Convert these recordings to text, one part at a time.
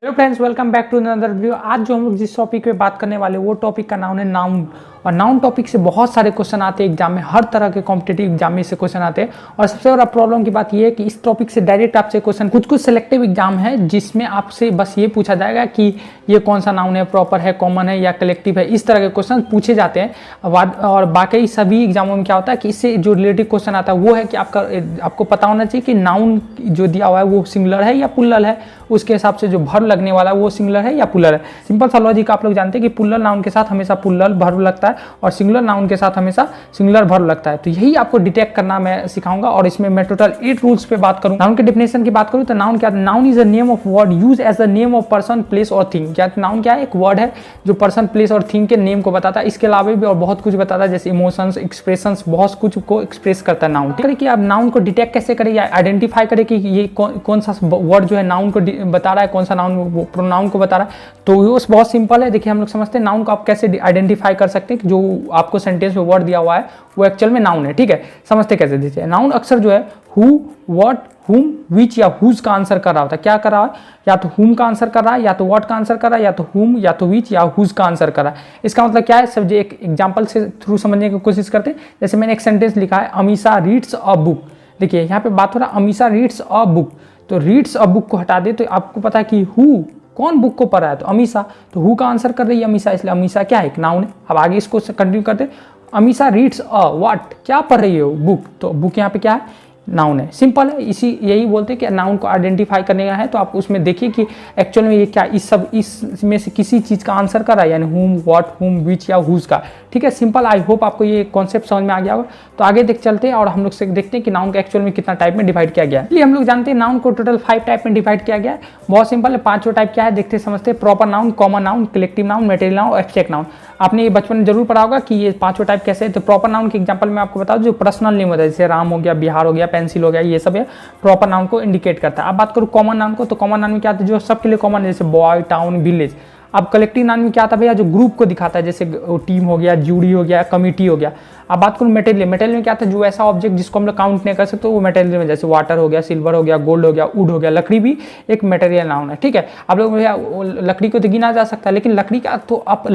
Hello friends, welcome back to another video. आज जो हम लोग जिस टॉपिक पे बात करने वाले वो टॉपिक का नाम है नाउन। और नाउन टॉपिक से बहुत सारे क्वेश्चन आते हैं एग्जाम में, हर तरह के कॉम्पिटेटिव एग्जाम में से क्वेश्चन आते हैं। और सबसे बड़ा प्रॉब्लम की बात ये है कि इस टॉपिक से डायरेक्ट आपसे क्वेश्चन कुछ सिलेक्टिव एग्जाम है जिसमें आपसे बस ये पूछा जाएगा कि ये कौन सा नाउन है, प्रॉपर है, कॉमन है या कलेक्टिव है। इस तरह के क्वेश्चन पूछे जाते हैं। और बाकी सभी एग्जामों में क्या होता है कि इससे जो रिलेटिव क्वेश्चन आता है वो है कि आपको पता होना चाहिए कि नाउन जो दिया हुआ है वो सिंगुलर है या प्लूरल है। उसके हिसाब से जो वर्ब लगने वाला है वो सिंगुलर है या प्लूरल है। सिंपल सा लॉजिक आप लोग जानते हैं कि प्लूरल नाउन के साथ हमेशा प्लूरल वर्ब लगता है और सिंगुलर नाउन के साथ हमेशा सिंगुलर वर्ब लगता है। तो यही आपको डिटेक्ट करना मैं सिखाऊंगा। और इसमें मैं टोटल 8 रूल्स पे बात करूँ। नाउन के डेफिनेशन की बात करूँ तो नाउन क्या है? Noun is a name of word use as the name of person, place और थिंग। क्या नाउन क्या है? एक वर्ड है जो पर्सन, प्लेस और थिंग के नेम को बताता है। इसके अलावा भी और बहुत कुछ बताता है, जैसे इमोशंस, एक्सप्रेशंस, बहुत कुछ को एक्सप्रेस करता है नाउन। ठीक है कि आप नाउन को डिटेक्ट कैसे करें या आइडेंटिफाई करें कि ये कौन सा वर्ड जो है नाउन को बता रहा है, कौन सा नाउन प्रोनाउन को बता रहा है। तो वो बहुत सिंपल है। देखिए हम लोग समझते हैं नाउन को आप कैसे आइडेंटिफाई कर सकते हैं कि जो आपको सेंटेंस में वर्ड दिया हुआ है वो एक्चुअल में नाउन है। ठीक है, समझते कैसे दीजिए। नाउन अक्सर जो है हु, व्हाट, हुम, विच या हुज का आंसर कर रहा होता है। क्या कर रहा है? या तो हुम का आंसर कर रहा है, या तो व्हाट का आंसर कर रहा है, या तो हुम, या तो विच या हुज का आंसर कर रहा है। इसका मतलब क्या है? सब जो एक एग्जांपल से थ्रू समझने की कोशिश करते हैं। जैसे मैंने एक सेंटेंस लिखा है, अमीशा रीड्स अ बुक। देखिए यहाँ पे बात हो रहा है अमीशा रीड्स अ बुक। तो रीड्स अ बुक को हटा दे तो आपको पता है कि हु कौन बुक को पढ़ रहा है, तो अमीशा। तो हु का आंसर कर रही है अमीशा, इसलिए अमीशा क्या है? एक नाउन है। अब आगे इसको कंटिन्यू करते। अमीशा रीड्स अ व्हाट, क्या पढ़ रही है वो? बुक। तो बुक यहाँ पे क्या है? नाउन है। सिंपल है। यही बोलते हैं कि नाउन को आइडेंटिफाई करने का है। तो आप उसमें देखिए कि एक्चुअल में ये क्या इसमें से किसी चीज़ का आंसर कर रहा है, यानी हुम, व्हाट, हुम, विच या हुज का। ठीक है, सिंपल। आई होप आपको ये कॉन्सेप्ट समझ में आ गया होगा। तो आगे चलते हैं और हम लोग से देखते हैं कि नाउन को एक्चुअल में कितना टाइप में डिवाइड किया गया है। इसलिए हम लोग जानते हैं नाउन को टोटल 5 टाइप में डिवाइड किया गया है। बहुत सिंपल है। 5 टाइप क्या है देखते समझते हैं। Proper noun, common noun, collective noun, material noun और एब्स्ट्रैक्ट नाउन। आपने ये बचपन में जरूर पढ़ा होगा कि ये 5 टाइप कैसे है। तो प्रॉपर नाउन के एग्जांपल में आपको बता दूं, जो पर्सनल नेम होता है, जैसे राम हो गया, बिहार हो गया, पेंसिल हो गया, ये सब है प्रॉपर नाउन को इंडिकेट करता है। अब बात करूँ कॉमन नाउन को, तो कॉमन नाउन में क्या आता है? जो सबके लिए कॉमन है, जैसे बॉय, टाउन, विलेज। अब कलेक्टिव नाउन में क्या आता है भैया? जो ग्रुप को दिखाता है, जैसे टीम हो गया, जूरी हो गया, कमिटी हो गया। अब बात करूँ मटेरियल। मटेरियल में क्या आता है? जो ऐसा ऑब्जेक्ट जिसको हम लोग काउंट नहीं कर सकते वो मटेरियल में, जैसे वाटर हो गया, सिल्वर हो गया, गोल्ड हो गया, वुड हो गया। लकड़ी भी एक मटेरियल नाउन है। ठीक है, आप लोग भैया लकड़ी को तो गिना जा सकता है, लेकिन लकड़ी का तो आप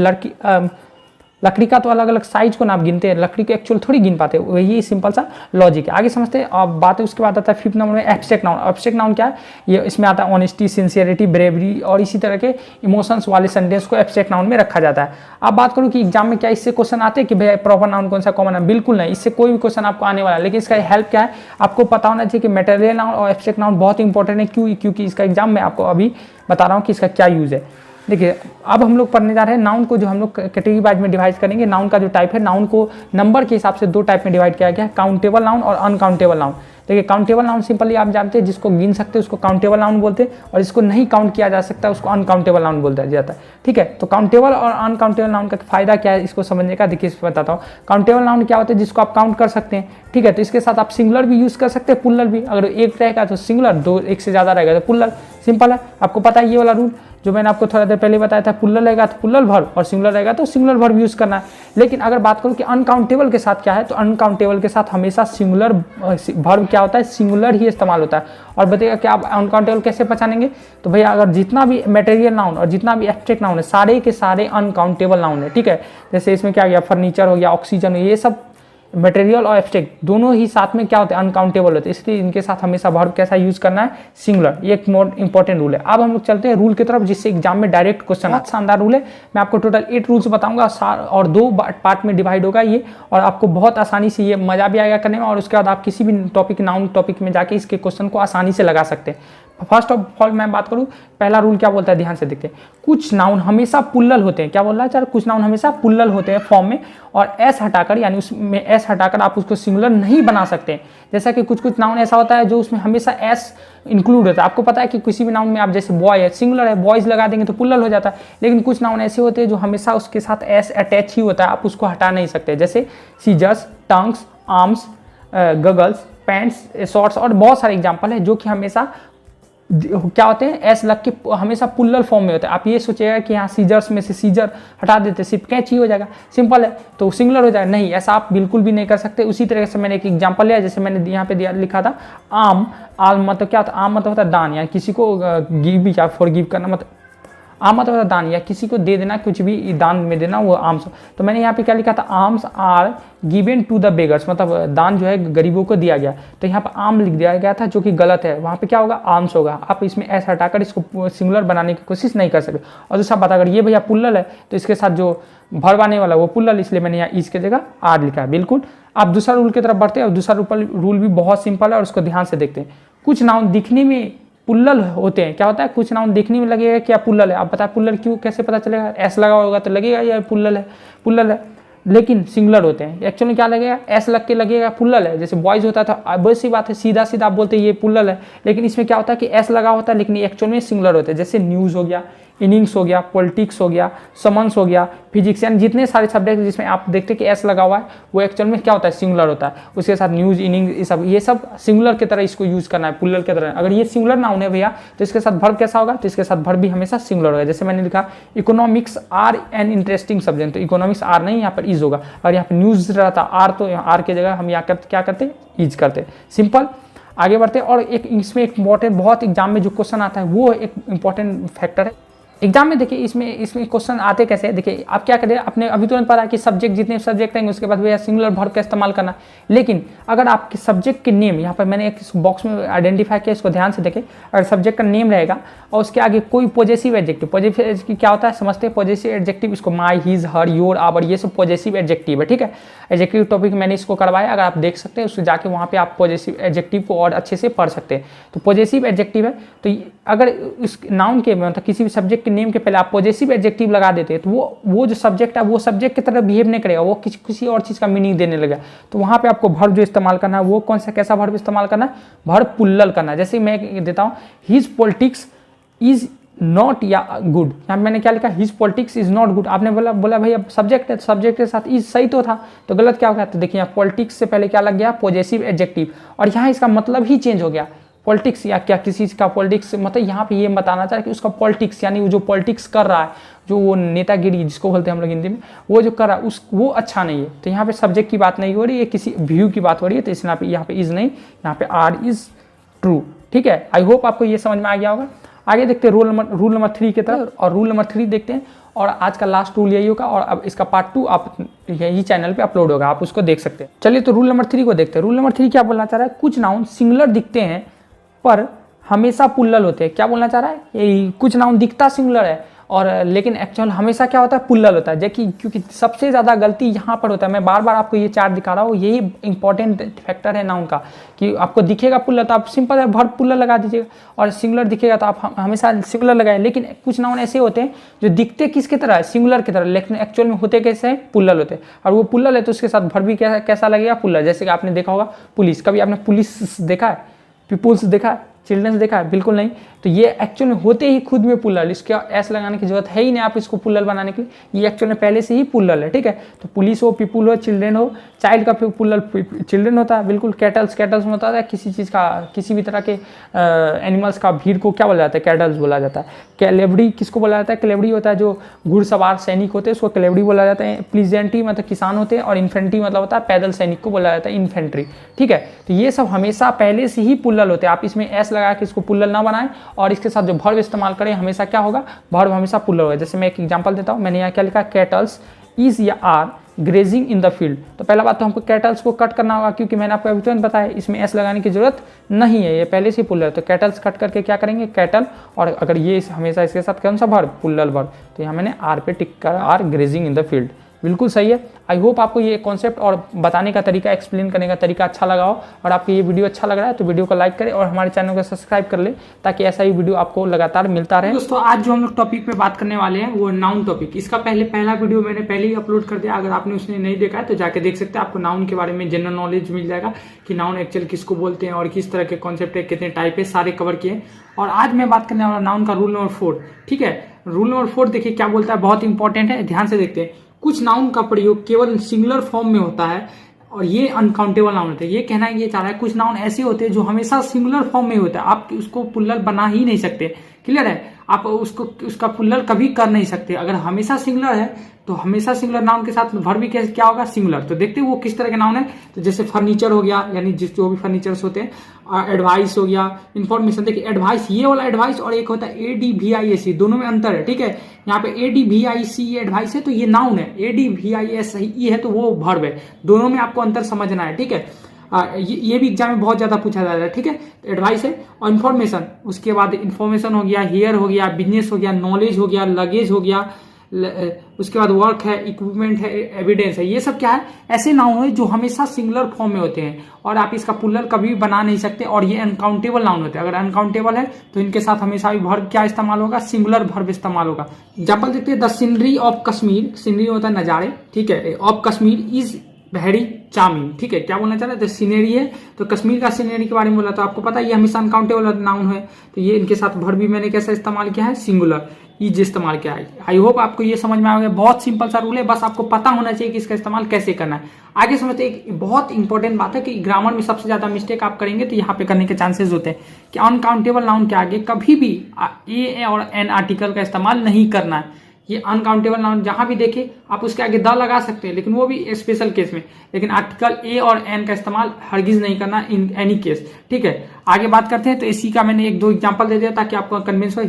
लकड़ी का तो अलग अलग साइज को ना आप गिनते हैं, लकड़ी को एक्चुअल थोड़ी गिन पाते। वही सिंपल सा लॉजिक है। आगे समझते हैं। अब बात है उसके बाद आता है 5th नंबर में एब्स्ट्रैक्ट नाउन। एब्स्ट्रैक्ट नाउन क्या है? ये इसमें आता है ऑनेस्टी, सिंसियरिटी, ब्रेवरी और इसी तरह के इमोशंस वाले सेंटेंस को एब्स्ट्रैक्ट नाउन में रखा जाता है। अब बात करूँ कि एग्जाम में क्या इससे क्वेश्चन आते हैं कि भैया प्रॉपर नाउन कौन सा, कॉमन है? बिल्कुल नहीं, इससे कोई भी क्वेश्चन आपको आने वाला है। लेकिन इसका हेल्प क्या है? आपको पता होना चाहिए कि मटेरियल नाउन और एब्स्ट्रैक्ट नाउन बहुत इंपॉर्टेंट है। क्योंकि इसका एग्जाम में आपको अभी बता रहा हूँ कि इसका क्या यूज है। देखिए अब हम लोग पढ़ने जा रहे हैं नाउन को, जो हम लोग कैटेगरी वाइज में डिवाइड करेंगे। नाउन का जो टाइप है, नाउन को नंबर के हिसाब से 2 टाइप में डिवाइड किया गया है, काउंटेबल नाउन और अनकाउंटेबल नाउन। देखिए काउंटेबल नाउन सिंपली आप जानते हैं, जिसको गिन सकते हैं उसको काउंटेबल नाउन बोलते हैं, और इसको नहीं काउंट किया जा सकता उसको अनकाउंटेबल नाउन बोलता जाता है। ठीक है, तो काउंटेबल और अनकाउंटेबल नाउन का फायदा क्या है इसको समझने का, देखिए बताता हूँ। काउंटेबल नाउन क्या होता है? जिसको आप काउंट कर सकते हैं। ठीक है, तो इसके साथ आप सिंगुलर भी यूज कर सकते हैं, प्लूरल भी। अगर एक रहेगा तो सिंगुलर, 2 एक से ज्यादा रहेगा तो प्लूरल। सिंपल है, आपको पता है ये वाला रूल जो मैंने आपको थोड़ा देर पहले बताया था। प्लूरल रहेगा तो प्लूरल वर्ब और सिंगुलर रहेगा तो सिंगुलर वर्ब यूज करना है। लेकिन अगर बात करूं कि अनकाउंटेबल के साथ क्या है, तो अनकाउंटेबल के साथ हमेशा सिंगुलर वर्ब क्या होता है? सिंगुलर ही इस्तेमाल होता है। और बताइएगा कि आप अनकाउंटेबल कैसे पहचानेंगे? तो भैया अगर जितना भी मटेरियल नाउन और जितना भी एब्स्ट्रैक्ट नाउन है, सारे के सारे अनकाउंटेबल नाउन है। ठीक है, जैसे इसमें क्या गया? फर्नीचर हो गया, ऑक्सीजन, ये सब मटेरियल और एब्स्ट्रैक्ट दोनों ही साथ में क्या होते हैं? अनकाउंटेबल होते हैं। इसलिए इनके साथ हमेशा वर्ब कैसा यूज करना है? सिंगुलर। ये एक मोर इंपॉर्टेंट रूल है। अब हम लोग चलते हैं रूल की तरफ, जिससे एग्जाम में डायरेक्ट क्वेश्चन आता है। शानदार रूल है। मैं आपको टोटल 8 रूल्स बताऊंगा और 2 पार्ट में डिवाइड होगा ये, और आपको बहुत आसानी से ये मजा भी आएगा करने में। और उसके बाद आप किसी भी टॉपिक, नाउन टॉपिक में जाके इसके क्वेश्चन को आसानी से लगा सकते हैं। फर्स्ट ऑफ ऑल मैं बात करूं, पहला रूल क्या बोलता है, ध्यान से देखते हैं। कुछ नाउन हमेशा प्लूरल होते हैं। क्या बोल रहा है सर? कुछ नाउन हमेशा प्लूरल होते हैं फॉर्म में, और एस हटाकर, यानी उसमें एस हटाकर आप उसको सिंगुलर नहीं बना सकते। जैसा कि कुछ नाउन ऐसा होता है जो उसमें हमेशा एस इंक्लूड होता है। आपको पता है कि किसी भी नाउन में आप, जैसे बॉय है, सिंगुलर है, बॉयज लगा देंगे तो प्लूरल हो जाता है। लेकिन कुछ नाउन ऐसे होते हैं जो हमेशा उसके साथ एस अटैच ही होता है, आप उसको हटा नहीं सकते। जैसे scissors, tongs, arms, goggles, pants, shorts और बहुत सारे एग्जाम्पल है जो कि हमेशा क्या होते हैं, एस लग के हमेशा पुल्लर फॉर्म में होते हैं। आप ये सोचेगा कि यहाँ सीजर्स में से सीजर हटा देते सिर्फ कैंची हो जाएगा, सिंपल है तो सिंगुलर हो जाएगा, नहीं ऐसा आप बिल्कुल भी नहीं कर सकते। उसी तरह से मैंने एक एग्जांपल लिया, जैसे मैंने यहाँ पे दिया लिखा था आम, आम मतलब क्या होता है, आम मतलब होता है दान, यानी किसी को गिव या फॉरगिव करना, मतलब आम मतलब होता है दान, या किसी को दे देना, कुछ भी दान में देना, वो आम्स। तो मैंने यहाँ पे क्या लिखा था, arms are given to the beggars, मतलब दान जो है गरीबों को दिया गया। तो यहाँ पर आम लिख दिया गया था जो कि गलत है, वहाँ पे क्या होगा, आर्म्स होगा। आप इसमें एस हटाकर इसको सिंगुलर बनाने की कोशिश नहीं कर सकते। और दूसरा बात, अगर ये भैया पुल्लल है तो इसके साथ जो भर्ब आने वाला वो पुल्लल, इसलिए मैंने यहाँ इस की जगह आर लिखा है। बिल्कुल। आप दूसरा रूल की तरफ बढ़ते हैं, और दूसरा रूल भी बहुत सिंपल है और उसको ध्यान से देखते हैं। कुछ नाउन दिखने में पुल्लल होते हैं, क्या होता है, कुछ नाउन देखने में लगेगा क्या पुल्लल है। आप बता पुल्लल क्यों, कैसे पता चलेगा, एस लगा होगा तो लगेगा या पुल्लल है, लेकिन सिंगुलर होते हैं। एक्चुअली में क्या लगेगा, एस लग के लगेगा पुल्लल है। जैसे बॉयज होता था, वैसी बात है, सीधा सीधा आप बोलते हैं ये पुल्लल है, लेकिन इसमें क्या होता है कि एस लगा होता है, लेकिन एक्चुअल में सिंगुलर होते हैं। जैसे न्यूज़ हो गया, इनिंग्स हो गया, पॉलिटिक्स हो गया, समन्स हो गया, फिजिक्स, यानी जितने सारे सब्जेक्ट जिसमें आप देखते हैं कि एस लगा हुआ है वो एक्चुअल में क्या होता है, सिंगुलर होता है। उसके साथ न्यूज़, इनिंग्स, ये सब सिंगुलर की तरह इसको यूज करना है, पुल्लर की तरह। अगर ये सिंगुलर नाउन है भैया तो इसके साथ वर्ब कैसा होगा, तो इसके साथ वर्ब भी हमेशा सिंगुलर होगा। जैसे मैंने लिखा economics are an interesting subject, तो इकोनॉमिक्स आर नहीं, यहाँ पर इज होगा। और यहाँ पर न्यूज़ रहता आर, तो यहाँ आर की जगह हम यहाँ क्या करते, इज करते। सिंपल। आगे बढ़ते। और एक इसमें एक इंपॉर्टेंट, बहुत एग्जाम में जो क्वेश्चन आता है वो एक इंपॉर्टेंट फैक्टर है एग्जाम में। देखिए इसमें क्वेश्चन आते कैसे हैं, देखिए आप क्या करें, आपने अभी तुरंत पता कि सब्जेक्ट, जितने सब्जेक्ट रहेंगे उसके बाद भैया सिंगुलर वर्ब का इस्तेमाल करना। लेकिन अगर आपके सब्जेक्ट के नेम, यहाँ पर मैंने एक बॉक्स में आइडेंटिफाई किया, इसको ध्यान से देखें। अगर सब्जेक्ट का नेम रहेगा और उसके आगे कोई पॉजेसिव एडजेक्टिव, पॉजेसिव एडजेक्टिव क्या होता है समझते हैं, पॉजेसिव एडजेक्टिव इसको माई, हिज, हर, योर, आवर, ये सब पॉजेसिव एडजेक्टिव है, ठीक है। एडजेक्टिव टॉपिक मैंने इसको करवाया, अगर आप देख सकते हैं उसको जाके वहाँ पे आप पॉजेसिव एडजेक्टिव को और अच्छे से पढ़ सकते हैं। तो पॉजेसिव एडजेक्टिव है, तो अगर उस नाउन के मतलब किसी भी सब्जेक्ट के नेम के पहले आप पॉजेसिव एडजेक्टिव लगा देते हैं तो वो जो सब्जेक्ट है वो सब्जेक्ट की तरह बिहेव नहीं करेगा, वो किसी और चीज़ का मीनिंग देने लगेगा। तो वहाँ पे आपको वर्ब जो इस्तेमाल करना है वो कौन सा, कैसा वर्ब इस्तेमाल करना है, वर्ब पुल्लल करना है। जैसे मैं देता हूँ, हिज पॉलिटिक्स इज नॉट या गुड, यहाँ मैंने क्या लिखा, his politics is not good. आपने बोला भाई अब सब्जेक्ट है, सब्जेक्ट के साथ इज सही तो था, तो गलत क्या हो गया, तो देखिए यहाँ पॉलिटिक्स से पहले क्या लग गया, पॉजेसिव एडजेक्टिव, और यहाँ इसका मतलब ही चेंज हो गया। पॉलिटिक्स या क्या किसी का पॉलिटिक्स, मतलब यहाँ पे ये बताना चाह रहा है कि उसका पॉलिटिक्स, यानी वो जो पॉलिटिक्स कर रहा है, जो वो नेतागिरी जिसको बोलते हैं हम लोग हिंदी में, वो जो कर रहा है वो अच्छा नहीं है। तो यहाँ पे सब्जेक्ट की बात नहीं हो रही है, किसी व्यू की बात हो रही है, तो इसलिए यहाँ पे इज नहीं, यहाँ पे आर इज ट्रू, ठीक है। आई होप आपको ये समझ में आ गया होगा। आगे देखते हैं रूल नंबर 3 की तरफ, और रूल नंबर 3 देखते हैं। और आज का लास्ट रूल यही होगा, और अब इसका पार्ट 2 आप यही चैनल पे अपलोड होगा, आप उसको देख सकते हैं। चलिए तो रूल नंबर 3 को देखते हैं। रूल नंबर 3 क्या बोलना चाह रहा है, कुछ नाउन सिंगुलर दिखते हैं पर हमेशा पुल्लल होते हैं। क्या बोलना चाह रहा है, ये कुछ नाउन दिखता सिंगुलर है और लेकिन एक्चुअल हमेशा क्या होता है, पुल्लल होता है। देखिए क्योंकि सबसे ज़्यादा गलती यहाँ पर होता है, मैं बार बार आपको ये चार्ट दिखा रहा हूँ, यही इंपॉर्टेंट फैक्टर है नाउन का, कि आपको दिखेगा पुल्लल तो आप सिंपल है वर्ब पुल्लल लगा दीजिएगा, और सिंगुलर दिखेगा तो आप हमेशा सिंगुलर लगाए। लेकिन कुछ नाउन ऐसे होते हैं जो दिखते किसकी तरह है, सिंगुलर की तरह, लेकिन एक्चुअल में होते कैसे हैं, पुल्लल होते हैं। और वो पुल्लल है तो उसके साथ वर्ब भी कैसा लगेगा, पुल्लल। जैसे कि आपने देखा होगा पुलिस, कभी आपने पुलिस देखा है, पीपुल्स देखा है, चिल्ड्रंस देखा है, बिल्कुल नहीं। तो ये एक्चुअल में होते ही खुद में पुल्लल, इसका एस लगाने की जरूरत है ही नहीं आप इसको पुल्लल बनाने के लिए, ये एक्चुअल में पहले से ही पुल्लल है, ठीक है। तो पुलिस हो, पीपुल हो, चिल्ड्रेन हो, चाइल्ड का पुल्लल चिल्ड्रेन होता है, बिल्कुल। कैटल्स में होता है, किसी चीज़ का, किसी भी तरह के एनिमल्स का भीड़ को क्या बोला जाता है, कैटल्स बोला जाता है। कैलेवरी किसको बोला जाता है, कैलेवरी होता है जो घुड़सवार सैनिक होते हैं, उसको कैलेवरी बोला जाता है। प्लीजेंटी मतलब किसान होते हैं, और इन्फेंट्री मतलब होता है पैदल सैनिक को बोला जाता है इन्फेंट्री, ठीक है। तो ये सब हमेशा पहले से ही पुल्लल होते हैं, आप इसमें एस लगा के इसको पुल्लल ना बनाएं, और इसके साथ जो वर्ब इस्तेमाल करें हमेशा क्या होगा, वर्ब हमेशा पुल्लल होगा। जैसे मैं एक एग्जांपल देता हूँ, मैंने यहाँ क्या लिखा, कैटल्स इज या are grazing in the field. तो पहला बात तो हमको कैटल्स को कट करना होगा, क्योंकि मैंने आपको अभी तुरंत बताया इसमें एस लगाने की जरूरत नहीं है, ये पहले से पुल्लल है। तो कैटल्स कट करके क्या करेंगे, कैटल, और अगर ये हमेशा इसके साथ कौन सा वर्ब, पुल्लल वर्ब, तो यहाँ मैंने आर पे टिक कर, are grazing in the field, बिल्कुल सही है। आई होप आपको ये कॉन्सेप्ट और बताने का तरीका, एक्सप्लेन करने का तरीका अच्छा लगा हो, और आपको ये वीडियो अच्छा लग रहा है तो वीडियो को लाइक करें और हमारे चैनल को सब्सक्राइब कर ले, ताकि ऐसा ही वीडियो आपको लगातार मिलता रहे। दोस्तों आज जो हम लोग टॉपिक पे बात करने वाले हैं वो नाउन टॉपिक, इसका पहला वीडियो मैंने पहले ही अपलोड कर दिया, अगर आपने उसने नहीं देखा है तो जाके देख सकते हैं। आपको नाउन के बारे में जनरल नॉलेज मिल जाएगा कि नाउन एक्चुअल किसको बोलते हैं और किस तरह के कॉन्सेप्ट है, कितने टाइप है, सारे कवर किए। और आज मैं बात करने वाला नाउन का रूल नंबर 4, ठीक है। रूल नंबर 4 देखिए क्या बोलता है, बहुत इंपॉर्टेंट है, ध्यान से देखते हैं। कुछ नाउन का प्रयोग केवल सिंगुलर फॉर्म में होता है और ये अनकाउंटेबल नाउन होते हैं। ये कहना ये चाह रहा है कुछ नाउन ऐसे होते हैं जो हमेशा सिंगुलर फॉर्म में होता है, आप उसको प्लुरल बना ही नहीं सकते। क्लियर है, आप उसका प्लुरल कभी कर नहीं सकते। अगर हमेशा सिंगुलर है तो हमेशा सिंगुलर नाउन के साथ वर्ब भी क्या होगा, सिंगुलर। तो देखते हैं वो किस तरह के नाउन है। तो जैसे फर्नीचर हो गया, यानी जो भी फर्नीचर्स होते हैं। एडवाइस हो गया, इन्फॉर्मेशन। देखिए एडवाइस, ये वाला एडवाइस और एक होता है ADVIC, दोनों में अंतर है। ठीक है, यहाँ पे ADVIC एडवाइस है तो ये नाउन है, ADVISE है तो वो वर्ब है। दोनों में आपको अंतर समझना है। ठीक है, ये भी एग्जाम में बहुत ज्यादा पूछा जाता है। ठीक है, एडवाइस है। और इन्फॉर्मेशन, उसके बाद इन्फॉर्मेशन हो गया, हेयर हो गया, बिजनेस हो गया, नॉलेज हो गया, लगेज हो गया, उसके बाद वर्क है, इक्विपमेंट है, एविडेंस है। ये सब क्या है, ऐसे नाउन है जो हमेशा सिंगुलर फॉर्म में होते हैं और आप इसका प्लुरल कभी भी बना नहीं सकते। और ये अनकाउंटेबल नाउन होते हैं। अगर अनकाउंटेबल है तो इनके साथ हमेशा भी वर्ब क्या इस्तेमाल होगा, सिंगुलर वर्ब इस्तेमाल होगा। एग्जाम्पल देखते हैं, the scenery of Kashmir, scenery होता है नजारे। ठीक है, of Kashmir is very charming. ठीक है, क्या बोलना चाह रहा है, तो सीनरी है तो कश्मीर का सीनरी के बारे में बोला। तो आपको पता है ये हमेशा अनकाउंटेबल नाउन है, तो ये इनके साथ वर्ब भी मैंने कैसा इस्तेमाल किया है, सिंगुलर इज इस्तेमाल किया है। आई होप आपको ये समझ में आ गया। बहुत सिंपल सा रूल है, बस आपको पता होना चाहिए कि इसका इस्तेमाल कैसे करना है। आगे समझते हैं, एक बहुत इंपॉर्टेंट बात है कि ग्रामर में सबसे ज्यादा मिस्टेक आप करेंगे तो यहाँ पे करने के चांसेस होते हैं कि अनकाउंटेबल नाउन के आगे कभी भी ए और एन आर्टिकल का इस्तेमाल नहीं करना है। ये अनकाउंटेबल नाउन जहां भी देखे आप उसके आगे द लगा सकते हैं, लेकिन वो भी स्पेशल केस में। लेकिन आर्टिकल ए और एन का इस्तेमाल हरगिज नहीं करना इन एनी केस। ठीक है, आगे बात करते हैं। तो इसी का मैंने एक दो एग्जांपल दे दिया ताकि आपको कन्विंस हो।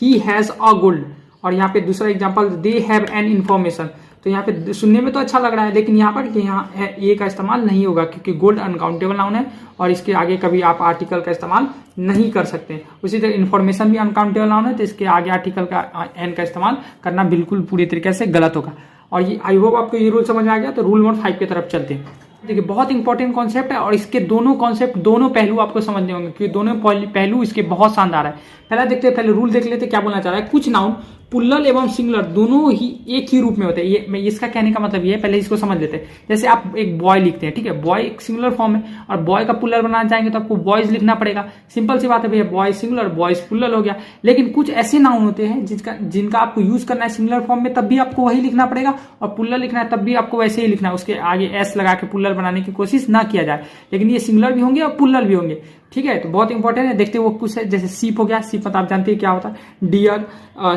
ही हैज अ गोल्ड, और यहाँ पे दूसरा example, they have an information. तो यहाँ पे सुनने में तो अच्छा लग रहा है, लेकिन यहाँ पर यहाँ ए का इस्तेमाल नहीं होगा क्योंकि गोल्ड अनकाउंटेबल नाउन है और इसके आगे कभी आप आर्टिकल का इस्तेमाल नहीं कर सकते। उसी तरह इन्फॉर्मेशन भी अनकाउंटेबल नाउन है तो इसके आगे आर्टिकल का एन का इस्तेमाल करना बिल्कुल पूरी तरीके से गलत होगा। और ये आई होप आपको ये रूल समझ में आ गया। तो रूल नंबर 5 की तरफ चलते हैं। देखिए बहुत इंपॉर्टेंट कॉन्सेप्ट है और इसके दोनों कॉन्सेप्ट, दोनों पहलू आपको समझने होंगे क्योंकि दोनों पहलू इसके बहुत शानदार है। पहला देखते हैं, पहले रूल देख लेते क्या बोलना चाह रहा है। कुछ नाउन प्लुरल एवं सिंगुलर दोनों ही एक ही रूप में होते हैं। ये मैं इसका कहने का मतलब ये है, पहले इसको समझ लेते हैं। जैसे आप एक बॉय लिखते हैं, ठीक है, बॉय एक सिंगुलर फॉर्म है और बॉय का प्लुरल बनाना चाहेंगे तो आपको बॉयज लिखना पड़ेगा। सिंपल सी बात है भैया, बॉय सिंगुलर बॉयज प्लुरल हो गया। लेकिन कुछ ऐसे नाउन होते हैं जिनका आपको यूज करना है सिंगुलर फॉर्म में, तब भी आपको वही लिखना पड़ेगा, और प्लुरल लिखना है तब भी आपको वैसे ही लिखना है, उसके आगे एस लगा के प्लुरल बनाने की कोशिश ना किया जाए। लेकिन ये सिंगुलर भी होंगे और प्लुरल भी होंगे। ठीक है, तो बहुत इंपॉर्टेंट है। देखते वो कुछ है, जैसे सीप हो गया, सीप मतलब आप जानते हैं क्या होता है, डियर,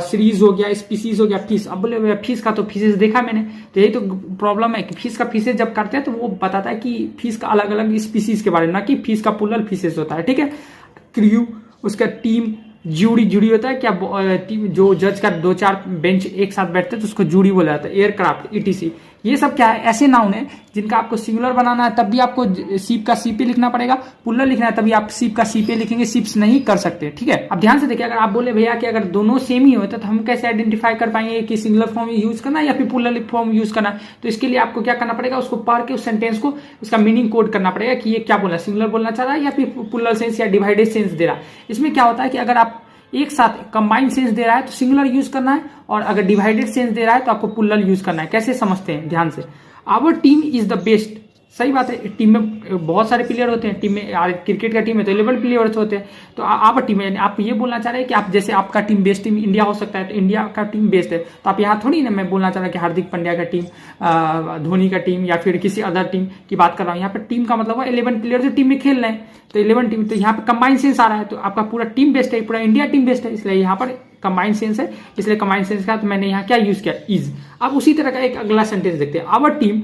सीरीज हो गया, स्पीसीज हो गया, फिश। अब बोले फिश का तो फिशेज देखा मैंने, तो यही तो प्रॉब्लम है कि फिश का फिशेज जब करते हैं तो वो बताता है कि फिश का अलग अलग स्पीसीज के बारे में, ना कि फिश का प्लुरल फिशेज होता है। ठीक है, क्रू, उसका टीम, जूरी होता है क्या, जो जज का 2-4 बेंच एक साथ बैठते हैं तो उसको जूरी बोला जाता है, एयरक्राफ्ट, ETC। ये सब क्या है, ऐसे नाउन है जिनका आपको सिंगुलर बनाना है तब भी आपको सीप का सीपे लिखना पड़ेगा, प्लुरल लिखना है तभी आप सीप का सीपे लिखेंगे, सिप्स नहीं कर सकते। ठीक है, अब ध्यान से देखिए, अगर आप बोले भैया कि अगर दोनों सेम ही होता तो हम कैसे आइडेंटिफाई कर पाएंगे कि सिंगुलर फॉर्म यूज करना है या फिर प्लुरल फॉर्म यूज करना है। तो इसके लिए आपको क्या करना पड़ेगा, उसको पढ़ के उस सेंटेंस को उसका मीनिंग कोड करना पड़ेगा कि ये क्या बोला, सिंगुलर बोलना चाह रहा है या फिर प्लुरल सेंस या डिवाइडेड सेंस दे रहा है। इसमें क्या होता है कि अगर आप एक साथ कंबाइंड सेंस दे रहा है तो सिंगुलर यूज करना है, और अगर डिवाइडेड सेंस दे रहा है तो आपको प्लुरल यूज करना है। कैसे समझते हैं ध्यान से। Our team is the best, सही बात है, टीम में बहुत सारे प्लेयर होते हैं। टीम में क्रिकेट का टीम है तो 11 प्लेयर्स होते हैं। तो आप टीम है, आप ये बोलना चाह रहे हैं कि आप जैसे आपका टीम बेस्ट टीम इंडिया हो सकता है तो इंडिया का टीम बेस्ट है, तो आप यहाँ थोड़ी ना मैं बोलना चाह रहा कि हार्दिक पांड्या का टीम, धोनी का टीम या फिर किसी अदर टीम की बात कर रहा हूँ। यहाँ पर टीम का मतलब है 11 प्लेयर जो टीम में खेल रहे हैं, तो 11 टीम, तो यहाँ पे कंबाइंड सेंस आ रहा है तो आपका पूरा टीम बेस्ट है, पूरा इंडिया टीम बेस्ट है, इसलिए यहाँ पर कंबाइंड सेंस है। इसलिए कंबाइंड सेंस का तो मैंने यहाँ क्या यूज किया, इज। अब उसी तरह का एक अगला सेंटेंस देखते हैं। आवर टीम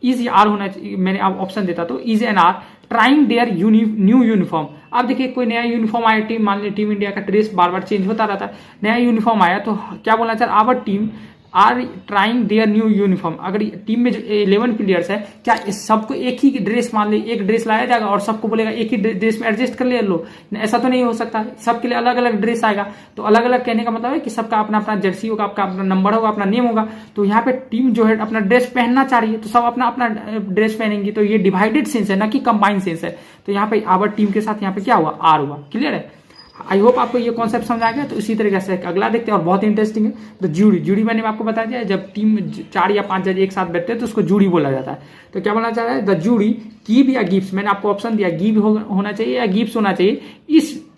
इज आर होना चाहिए, मैंने आप ऑप्शन देता तो is an are trying their new uniform. अब देखिए कोई नया यूनिफॉर्म आया, टीम मान लीजिए टीम इंडिया का ड्रेस बार बार चेंज होता रहता है, नया यूनिफॉर्म आया तो क्या बोलना चाह our team are trying their new uniform. अगर टीम में जो 11 प्लेयर्स है, क्या सबको एक ही ड्रेस, मान ली एक ड्रेस लाया जाएगा और सबको बोलेगा एक ही ड्रेस में एडजस्ट कर ले लो, ऐसा तो नहीं हो सकता। सबके लिए अलग अलग ड्रेस आएगा, तो अलग अलग कहने का मतलब है कि सबका अपना अपना जर्सी होगा, आपका अपना नंबर होगा, अपना नेम होगा। तो यहाँ पे टीम जो है अपना ड्रेस पहनना चाह रही है तो सब अपना अपना ड्रेस पहनेंगे, तो ये डिवाइडेड सेंस है ना कि कंबाइंड सेंस है। तो यहाँ पे आवर टीम के साथ यहाँ पे क्या हुआ, आर हुआ। क्लियर है, आई होप आपको ये कॉन्सेप्ट समझ आ गया। तो इसी तरीके से अगला देखते हैं और बहुत इंटरेस्टिंग है। तो जूरी मैंने आपको बता दिया, जब टीम 4 या 5 जज एक साथ बैठते हैं तो उसको जूरी बोला जाता है। तो क्या बोलना चाह रहा है, द जूरी गिव या गिव्स, मैंने आपको ऑप्शन दिया गिव होना चाहिए या गिव्स होना चाहिए,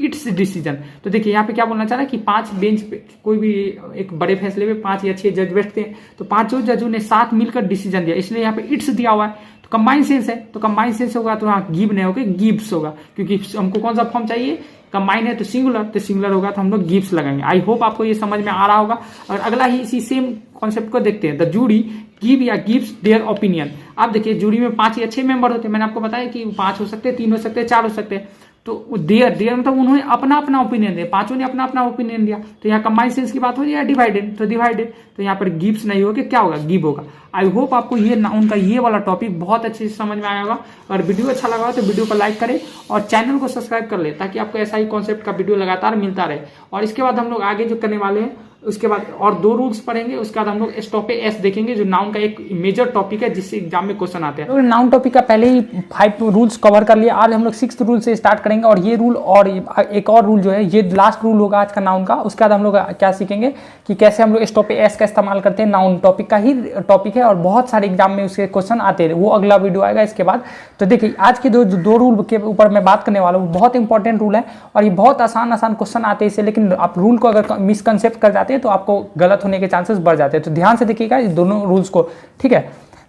इट्स डिसीजन। तो देखिए यहाँ पे क्या बोलना चाह रहा है कि 5 बेंच पे कोई भी एक बड़े फैसले में 5 या 6 जज बैठते हैं, तो 5 जजों ने साथ मिलकर डिसीजन दिया, इसलिए यहाँ पे इट्स दिया हुआ है। तो कंबाइन सेंस है तो कंबाइन सेंस होगा तो यहाँ गिव नहीं होगा, गिव्स होगा, क्योंकि हमको कौन सा फॉर्म चाहिए, कंबाइन है तो सिंगुलर, तो सिंगुलर होगा तो हम लोग गिव्स लगाएंगे। आई होप आपको ये समझ में आ रहा होगा। और अगला ही इसी सेम कॉन्सेप्ट को देखते हैं। द जूरी गिव या गिव्स देयर ओपिनियन। आप देखिए जूरी में 5 या 6 मेंबर होते हैं, मैंने आपको बताया कि 5 हो सकते हैं, 3 हो सकते हैं, 4 हो सकते हैं। तो देयर मतलब उन्होंने अपना अपना ओपिनियन दिया, पांचों ने अपना अपना ओपिनियन दिया। तो यहाँ कंबाइन सेंस की बात हो रही है, डिवाइडेड, तो डिवाइडेड, तो यहाँ पर गिव्स नहीं होगा, क्या होगा, गिव होगा। आई होप आपको ये नाउन का ये वाला टॉपिक बहुत अच्छे से समझ में आया होगा। और वीडियो अच्छा लगा हो तो वीडियो को लाइक करें और चैनल को सब्सक्राइब कर ले, ताकि आपको ऐसा ही कॉन्सेप्ट का वीडियो लगातार मिलता रहे। और इसके बाद हम लोग आगे जो करने वाले हैं, उसके बाद और 2 रूल्स पढ़ेंगे, उसके बाद हम लोग स्टॉपे एस देखेंगे, जो नाउन का एक मेजर टॉपिक है जिससे एग्जाम में क्वेश्चन आते हैं। तो नाउन टॉपिक का पहले ही 5 रूल्स कवर कर लिया। आज हम लोग 6th रूल से स्टार्ट करेंगे। और ये रूल और एक और रूल जो है, ये लास्ट रूल होगा आज का नाउन का। उसके बाद हम लोग क्या सीखेंगे कि कैसे हम लोग स्टॉपे एस का इस्तेमाल करते हैं। नाउन टॉपिक का ही टॉपिक है और बहुत सारे एग्जाम में उसके क्वेश्चन आते हैं, वो अगला वीडियो आएगा इसके बाद। तो देखिए आज के दो रूल के ऊपर मैं बात करने वाला हूँ, बहुत इंपॉर्टेंट रूल है और ये बहुत आसान क्वेश्चन आते हैं इससे। लेकिन आप रूल को अगर मिसकंसेप्ट कर जाते हैं तो आपको गलत होने के चांसेस बढ़ जाते हैं। तो ध्यान से देखिएगा इस दोनों रूल्स को, ठीक है।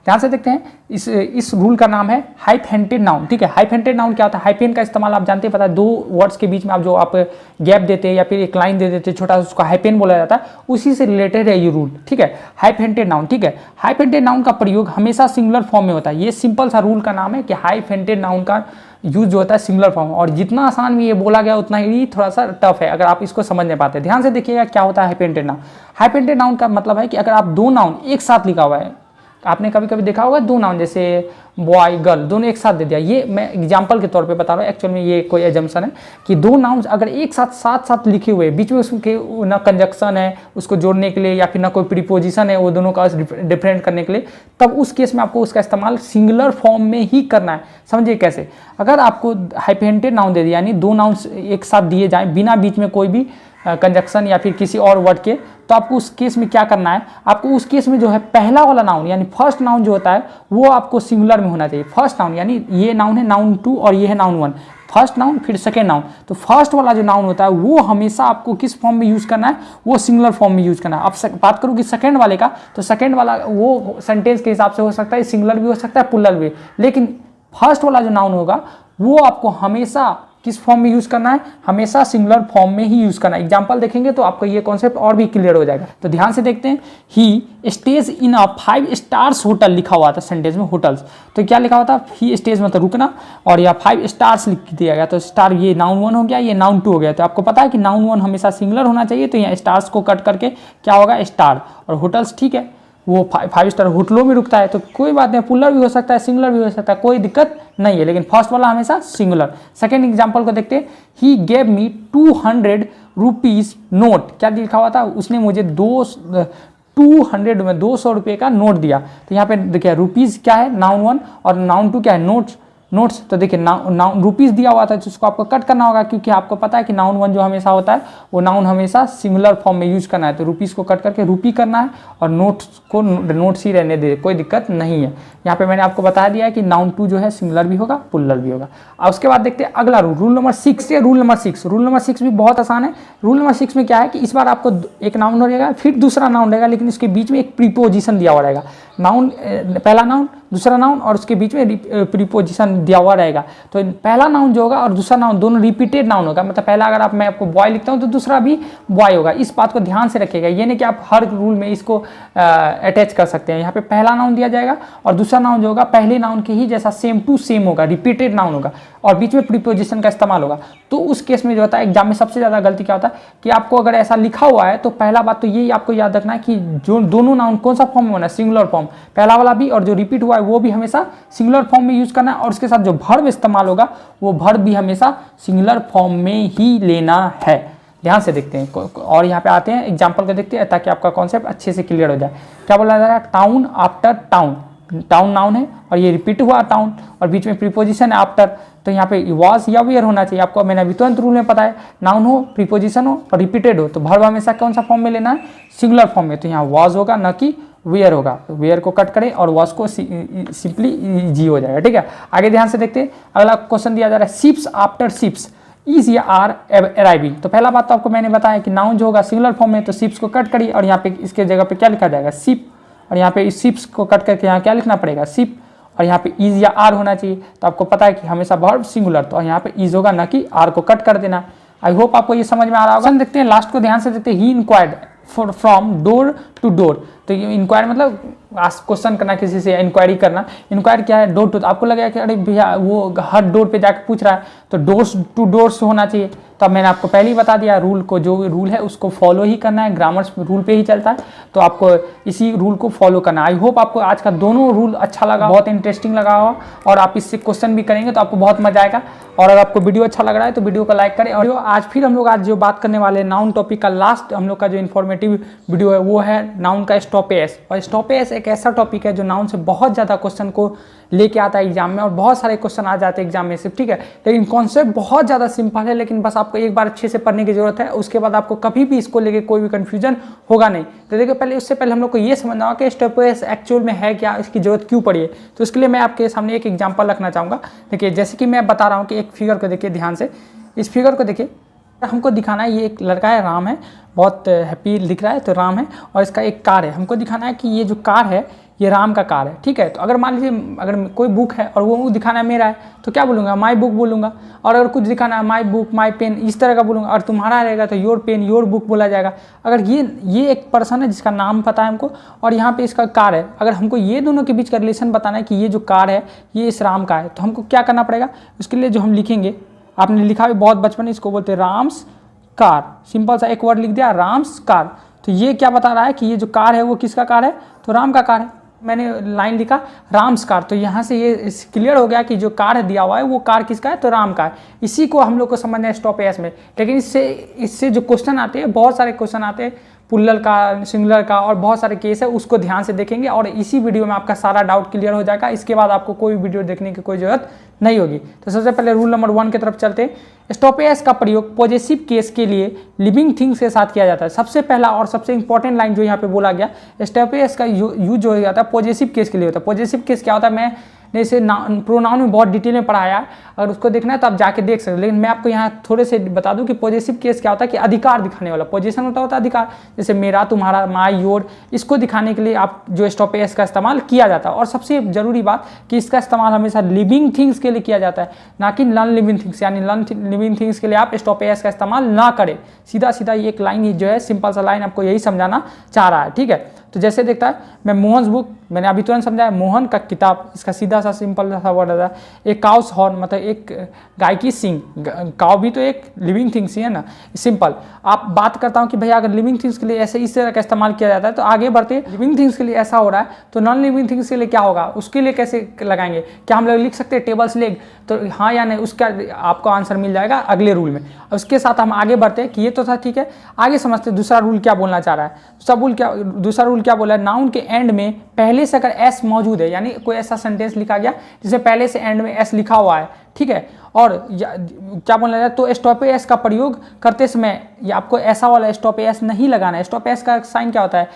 ध्यान से देखते हैं। इस रूल का नाम है हाइफेंटेड नाउन, ठीक है। हाइफेंटेड नाउन क्या होता है, हाइफेन का इस्तेमाल आप जानते हैं, पता है, 2 वर्ड्स के बीच में आप जो आप गैप देते हैं या फिर एक लाइन दे देते हैं छोटा, उसको हाइफेन बोला जाता है। उसी से रिलेटेड है ये रूल, ठीक है। हाइफेंटेड नाउन, ठीक है। हाइफेंटेड नाउन का प्रयोग हमेशा सिंगुलर फॉर्म में होता है। ये सिंपल सा रूल का नाम है कि हाइफेंटेड नाउन का यूज जो होता है सिंगुलर फॉर्म। और जितना आसान में ये बोला गया उतना ही थोड़ा सा टफ है अगर आप इसको समझ नहीं पाते। ध्यान से देखिएगा क्या होता है हाइफेंटेड नाउन। हाइफेंटेड नाउन का मतलब है कि अगर आप 2 नाउन एक साथ लिखा हुआ है, आपने कभी कभी देखा होगा 2 नाउन जैसे बॉय गर्ल दोनों एक साथ दे दिया। ये मैं एग्जांपल के तौर पे बता रहा हूँ, एक्चुअल में ये कोई एजम्पशन है कि 2 नाउन्स अगर एक साथ साथ लिखे हुए, बीच में उसके ना कंजक्शन है उसको जोड़ने के लिए या फिर ना कोई प्रीपोजिशन है वो दोनों का डिफरेंट करने के लिए, तब उस केस में आपको उसका इस्तेमाल सिंगुलर फॉर्म में ही करना है। समझिए कैसे, अगर आपको हाइफेंटेड नाउन दे दिया यानी 2 नाउन्स एक साथ दिए जाएं बिना बीच में कोई भी कंजक्शन या फिर किसी और वर्ड के, तो आपको उस केस में क्या करना है, आपको उस केस में जो है पहला वाला नाउन यानी फर्स्ट नाउन जो होता है वो आपको सिंगुलर में होना चाहिए। फर्स्ट नाउन यानी ये नाउन है नाउन 2 और ये है नाउन 1, फर्स्ट नाउन फिर सेकेंड नाउन। तो फर्स्ट वाला जो नाउन होता है वो हमेशा आपको किस फॉर्म में यूज करना है, वो सिंगुलर फॉर्म में यूज करना है। अब बात करूँ कि सेकेंड वाले का, तो सेकेंड वाला वो सेंटेंस के हिसाब से हो सकता है सिंगुलर भी हो सकता है प्लुरल भी, लेकिन फर्स्ट वाला जो नाउन होगा वो आपको हमेशा किस फॉर्म में यूज करना है, हमेशा सिंगुलर फॉर्म में ही यूज करना है। एग्जांपल देखेंगे तो आपको ये कॉन्सेप्ट और भी क्लियर हो जाएगा। तो ध्यान से देखते हैं, ही स्टेज इन अ 5 स्टार्स होटल लिखा हुआ था सेंटेंस में होटल्स, तो क्या लिखा हुआ था, ही स्टेज मतलब रुकना, और या 5 स्टार्स लिख दिया गया। तो स्टार ये नाउन 1 हो गया, ये नाउन 2 हो गया। तो आपको पता है कि नाउन 1 हमेशा सिंगुलर होना चाहिए, तो यहाँ स्टार्स को कट करके क्या होगा स्टार, और होटल्स ठीक है वो 5 स्टार होटलों में रुकता है, तो कोई बात नहीं, प्लुरल भी हो सकता है सिंगुलर भी हो सकता है, कोई दिक्कत नहीं है, लेकिन फर्स्ट वाला हमेशा सिंगुलर। सेकेंड एग्जांपल को देखते हैं, he gave me 200 rupees note, क्या लिखा हुआ था, उसने मुझे 200 रुपये का नोट दिया। तो यहाँ पे देखिए रुपीज क्या है नाउन 1 और नाउन 2 क्या है नोट्स। तो देखिए नाउन रुपीज दिया हुआ था जिसको आपको कट करना होगा, क्योंकि आपको पता है कि नाउन 1 जो हमेशा होता है वो नाउन हमेशा सिंगुलर फॉर्म में यूज करना है। तो रुपीज को कट करके रूपी करना है और नोट्स को नोट्स ही रहने दे, कोई दिक्कत नहीं है। यहाँ पे मैंने आपको बता दिया है कि नाउन 2 जो है सिंगुलर भी होगा प्लुरल भी होगा। और उसके बाद देखते हैं अगला रूल नंबर 6 है। रूल नंबर 6 भी बहुत आसान है। रूल नंबर 6 में क्या है कि इस बार आपको एक नाउन रहेगा फिर दूसरा नाउन रहेगा, लेकिन इसके बीच में एक प्रीपोजिशन दिया हुआ रहेगा। नाउन पहला नाउन दूसरा नाउन और उसके बीच में प्रीपोजिशन दिया हुआ रहेगा। तो पहला नाउन जो होगा और दूसरा नाउन दोनों रिपीटेड नाउन होगा, मतलब पहला अगर मैं आपको बॉय लिखता हूँ तो दूसरा भी बॉय होगा। इस बात को ध्यान से रखिएगा, ये नहीं कि आप हर रूल में इसको अटैच कर सकते हैं। यहाँ पे पहला नाउन दिया जाएगा और दूसरा नाउन जो होगा पहले नाउन के ही जैसा सेम टू सेम होगा, रिपीटेड नाउन होगा और बीच में प्रीपोजिशन का इस्तेमाल होगा। तो उस केस में जो होता है एग्जाम में सबसे ज़्यादा गलती क्या होता है कि आपको अगर ऐसा लिखा हुआ है तो पहला बात तो यही आपको याद रखना है कि जो दोनों नाउन कौन सा फॉर्म में होना है, सिंगुलर फॉर्म, पहला वाला भी और जो रिपीट हुआ है वो भी हमेशा सिंगुलर फॉर्म में यूज करना है, और उसके साथ जो वर्ब इस्तेमाल होगा वो वर्ब भी हमेशा सिंगुलर फॉर्म में ही लेना है। ध्यान से देखते हैं और यहाँ पे आते हैं एग्जाम्पल को देखते हैं ताकि आपका कॉन्सेप्ट अच्छे से क्लियर हो जाए। क्या बोला जा रहा है, town after town, town noun है और ये रिपीट हुआ टाउन और बीच में प्रीपोजिशन है आफ्टर, तो यहाँ पे वाज या वेयर होना चाहिए। आपको मैंने अभी तुरंत रूल में पता है, नाउन हो प्रीपोजिशन हो और रिपीटेड हो तो वर्ब हमेशा कौन सा फॉर्म में लेना है, सिंगुलर फॉर्म में। तो यहाँ वाज होगा न कि वेयर होगा, वेयर को कट करें और वाज को सिंपली जी हो जाएगा। ठीक है, आगे ध्यान से देखते हैं। अगला क्वेश्चन दिया जा रहा है, शिप्स आफ्टर शिप्स इज या आर अराइविंग। तो पहला बात तो आपको मैंने बताया कि नाउन जो होगा सिंगुलर फॉर्म में, तो शिप्स को कट करिए और यहाँ पे इसके जगह पे क्या लिखा जाएगा, शिप, और यहाँ पे इस शिप्स को कट करके यहाँ क्या लिखना पड़ेगा, शिप, और यहाँ पे इज या आर होना चाहिए। तो आपको पता है कि हमेशा वर्ब सिंगुलर, तो यहाँ पे इज होगा, ना कि आर को कट कर देना। आई होप आपको ये समझ में आ रहा होगा। देखते हैं लास्ट को, ध्यान से देखते हैं। He inquired from door to door. तो ये इंक्वायर मतलब क्वेश्चन करना, किसी से इंक्वायरी करना। इंक्वायर क्या है? Door to. आपको लगेगा कि अरे भैया वो हर डोर पे जाके पूछ रहा है, तो डोर्स टू डोर्स होना चाहिए। तो अब मैंने आपको पहले ही बता दिया, रूल को, जो रूल है उसको फॉलो ही करना है, ग्रामर रूल पे ही चलता है, तो आपको इसी रूल को फॉलो करना है। आई होप आपको आज का दोनों रूल अच्छा लगा, बहुत इंटरेस्टिंग लगा हो, और आप इससे क्वेश्चन भी करेंगे तो आपको बहुत मजा आएगा। और अगर आपको वीडियो अच्छा लग रहा है तो वीडियो को लाइक करें। और आज फिर हम लोग आज जो बात करने वाले नाउन टॉपिक का लास्ट हम लोग का जो इन्फॉर्मेटिव वीडियो है वो है नाउन का स्टॉपेज। और स्टॉपेज एक ऐसा टॉपिक है जो नाउन से बहुत ज़्यादा क्वेश्चन को लेके आता है एग्जाम में, और बहुत सारे क्वेश्चन आ जाते हैं एग्जाम में सिर्फ, ठीक है। लेकिन कॉन्सेप्ट बहुत ज़्यादा सिंपल है, लेकिन बस आपको एक बार अच्छे से पढ़ने की जरूरत है, उसके बाद आपको कभी भी इसको लेके कोई भी कंफ्यूजन होगा नहीं। तो देखिए, पहले उससे पहले हम लोग को ये समझना होगा कि स्टॉपेज एक्चुअल में है क्या, इसकी जरूरत क्यों पड़ी है। तो इसके लिए मैं आपके सामने एक एग्जाम्पल रखना चाहूँगा। देखिए, जैसे कि मैं बता रहा हूँ कि एक फिगर को देखिए ध्यान से, इस फिगर को देखिए, हमको दिखाना है ये एक लड़का है, राम है, बहुत हैप्पी दिख रहा है, तो राम है, और इसका एक कार है। हमको दिखाना है कि ये जो कार है ये राम का कार है, ठीक है। तो अगर मान लीजिए अगर कोई बुक है और वो दिखाना है मेरा है, तो क्या बोलूँगा? माई बुक बोलूँगा। और अगर कुछ दिखाना है माई बुक, माई पेन, इस तरह का बोलूँगा। और तुम्हारा रहेगा तो योर पेन, योर बुक बोला जाएगा। अगर ये एक पर्सन है जिसका नाम पता है हमको, और यहाँ पे इसका कार है, अगर हमको ये दोनों के बीच का रिलेशन बताना है कि ये जो कार है ये इस राम का है, तो हमको क्या करना पड़ेगा? उसके लिए जो हम लिखेंगे, आपने लिखा भी बहुत बचपन, इसको बोलते हैं राम्स कार। सिंपल सा एक वर्ड लिख दिया, राम्स कार। तो ये क्या बता रहा है कि ये जो कार है वो किसका कार है? तो राम का कार है। मैंने लाइन लिखा राम्स कार, तो यहाँ से ये क्लियर हो गया कि जो कार दिया हुआ है वो कार किसका है? तो राम का है। इसी को हम लोग को समझना है स्टॉपेज में। लेकिन इससे जो क्वेश्चन आते हैं, बहुत सारे क्वेश्चन आते हैं, पुल्लर का, सिंगुलर का, और बहुत सारे केस है, उसको ध्यान से देखेंगे और इसी वीडियो में आपका सारा डाउट क्लियर हो जाएगा। इसके बाद आपको कोई वीडियो देखने की कोई जरूरत नहीं होगी। तो सबसे पहले रूल नंबर 1 की तरफ चलते हैं। स्टॉपेज का प्रयोग पॉजिटिव केस के लिए लिविंग थिंग्स के साथ किया जाता है। सबसे पहला और सबसे इंपॉर्टेंट लाइन जो यहाँ पे बोला गया, स्टॉपेज का यूज जो हो जाता है पॉजिटिव केस के लिए होता है। पॉजिटिव केस क्या होता है? मैं इसे प्रोनाउन में बहुत डिटेल में पढ़ाया है, अगर उसको देखना है तो आप जाके देख सकते हैं। लेकिन मैं आपको यहाँ थोड़े से बता दूं कि पॉजिटिव केस क्या होता है कि अधिकार दिखाने वाला। पोजीशन होता है अधिकार, जैसे मेरा, तुम्हारा, माई, योर, इसको दिखाने के लिए आप जो स्टॉपेज का इस्तेमाल किया जाता है। और सबसे जरूरी बात कि इसका इस्तेमाल हमेशा लिविंग थिंग्स के लिए किया जाता है, ना कि नॉन लिविंग थिंग्स। यानी नॉन लिविंग थिंग्स के लिए आप स्टॉपेज का इस्तेमाल ना करें। सीधा सीधा ये एक लाइन जो है, सिंपल सा लाइन आपको यही समझाना चाह रहा है, ठीक है। तो जैसे देखता है, मैं मोहन बुक, मैंने अभी तुरंत समझाया, मोहन का किताब, इसका सीधा सा सिंपल सा वर्ड आता है। एक काउस हॉर्न, मतलब एक गाय की सींग। काउ भी तो एक लिविंग थिंग्स ही है ना, सिंपल। आप बात करता हूँ कि भैया अगर लिविंग थिंग्स के लिए ऐसे इस तरह का इस्तेमाल किया जाता है, तो आगे बढ़ते लिविंग थिंग्स के लिए ऐसा हो रहा है, तो नॉन लिविंग थिंग्स के लिए क्या होगा? उसके लिए कैसे लगाएंगे? क्या हम लोग लिख सकते हैं टेबल्स लेग? तो हाँ या नहीं, उसका आपको आंसर मिल जाएगा अगले रूल में। उसके साथ हम आगे बढ़ते हैं कि ये तो था, ठीक है। आगे समझते दूसरा रूल क्या बोलना चाह रहा है। दूसरा रूल क्या बोला है? नाउन के एंड में पहले से अगर एस मौजूद है, यानी कोई ऐसा सेंटेंस लिखा गया जिसमें पहले से एंड में एस लिखा हुआ है, ठीक है, और क्या बोलना है, तो स्टॉपेज का प्रयोग करते समय ये आपको ऐसा वाला स्टॉपेज नहीं लगाना है। स्टॉपेज का साइन क्या होता है?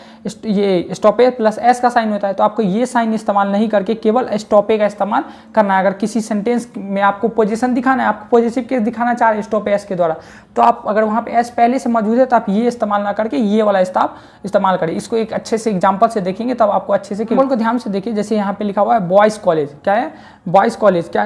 ये स्टॉपेज प्लस एस का साइन होता है, तो आपको ये साइन इस्तेमाल नहीं करके केवल स्टॉपेज का इस्तेमाल करना है। अगर किसी सेंटेंस में आपको पोजीशन दिखाना है, आपको पॉजिटिव केस दिखाना चाह रहे हैं स्टॉपेज के द्वारा, तो आप अगर वहाँ पे एस पहले से मौजूद है तो आप ये इस्तेमाल ना करके ये वाला इस्तेमाल करें। इसको एक अच्छे से एग्जाम्पल से देखेंगे तब आपको अच्छे से, को ध्यान से देखिए। जैसे यहाँ पे लिखा हुआ है बॉयज़ कॉलेज, क्या है? Boys college. क्या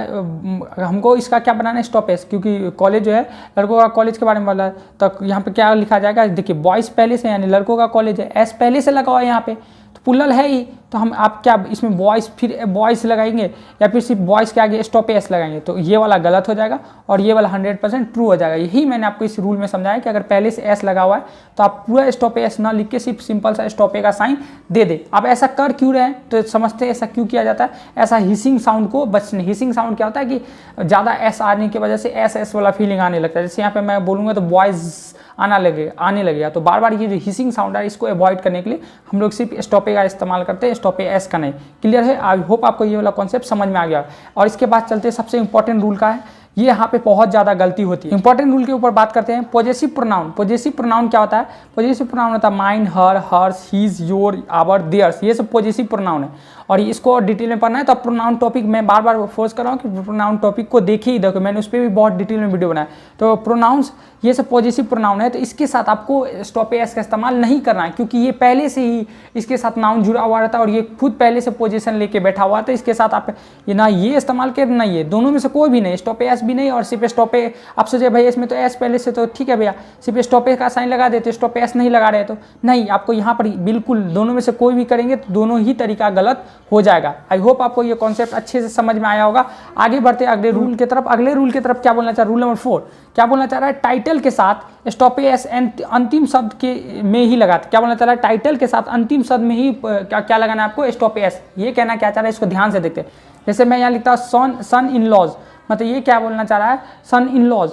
हमको इसका क्या बनाना है? स्टॉपेज, क्योंकि कॉलेज जो है लड़कों का कॉलेज के बारे में बोला है, तो यहाँ पे क्या लिखा जाएगा? देखिए, बॉयज़ पहले से, यानी लड़कों का कॉलेज है, एस पहले से लगा हुआ है यहाँ पे, तो पुल्लल है ही, तो हम आप क्या इसमें बॉयज़ फिर बॉयज़ लगाएंगे या फिर सिर्फ बॉयज़ के आगे स्टॉपेज लगाएंगे? तो ये वाला गलत हो जाएगा और ये वाला 100% ट्रू हो जाएगा। यही मैंने आपको इस रूल में समझाया कि अगर पहले से एस लगा हुआ है तो आप पूरा स्टॉपेज ना लिख के सिर्फ सिंपल सा स्टॉपेज का साइन दे दे। आप ऐसा कर क्यों रहे हैं? तो समझते हैं ऐसा क्यों किया जाता है। ऐसा हिसिंग साउंड को बचने। हिसिंग साउंड क्या होता है कि ज़्यादा एस आने की वजह से एस वाला फीलिंग आने लगता है। जैसे यहाँ पे मैं बोलूँगा तो बॉयज़ आने लगेगा, तो बार बार ये जो हिसिंग साउंड है इसको अवॉइड करने के लिए हम लोग सिर्फ स्टॉपेज का इस्तेमाल करते हैं, स्टॉपेज एस का नहीं। क्लियर है? आई होप आपको ये वाला कॉन्सेप्ट समझ में आ गया। और इसके बाद चलते सबसे इंपॉर्टेंट रूल का है ये यहाँ पे बहुत ज़्यादा गलती होती है। इंपॉर्टेंट रूल के ऊपर बात करते हैं। पॉजेसिव प्रोनाउन, पॉजेसिव प्रोनाउन क्या होता है? पॉजेसिव प्रोनाउन होता है mine, her, hers, his, your, our, theirs, ये सब पॉजेसिव प्रोनाउन है। और इसको और डिटेल में पढ़ना है तो प्रोनाउन टॉपिक मैं बार बार फोर्स कर रहा हूँ कि प्रोनाउन टॉपिक को देखिए ही, देखो मैंने उस पर भी बहुत डिटेल में वीडियो बनाया। तो प्रोनाउंस ये सब पॉजेसिव प्रोनाउन है, तो इसके साथ आपको स्टॉप एस का इस्तेमाल नहीं करना है, क्योंकि ये पहले से ही इसके साथ नाउन जुड़ा हुआ रहता है और ये खुद पहले से पोजीशन लेके बैठा हुआ था। इसके साथ आप ये ना ये इस्तेमाल कर ना ये, दोनों में से कोई भी नहीं, स्टॉप एस भी नहीं और सिर्फ स्टॉप ए। आप सोचे भाई इसमें तो एस पहले से, तो ठीक है भैया सिर्फ स्टॉप ए का साइन लगा देते, स्टॉप एस नहीं लगा रहे तो नहीं, आपको यहाँ पर बिल्कुल दोनों में से कोई भी करेंगे तो दोनों ही तरीका गलत हो जाएगा। आई होप आपको ये कॉन्सेप्ट अच्छे से समझ में आया होगा। आगे बढ़ते अगले रूल की तरफ। अगले रूल की तरफ क्या बोलना चाह, रूल नंबर 4 क्या बोलना चाह रहा है? टाइटल के साथ स्टॉप एस अंतिम शब्द के में ही लगाते। क्या बोलना चाह रहा है? टाइटल के साथ अंतिम शब्द में ही क्या लगाना है आपको? Stop S. ये कहना क्या चाह रहा है, इसको ध्यान से देखते हैं। जैसे मैं यहाँ लिखता हूँ सन इन लॉज, मतलब ये क्या बोलना चाह रहा है? सन इन लॉज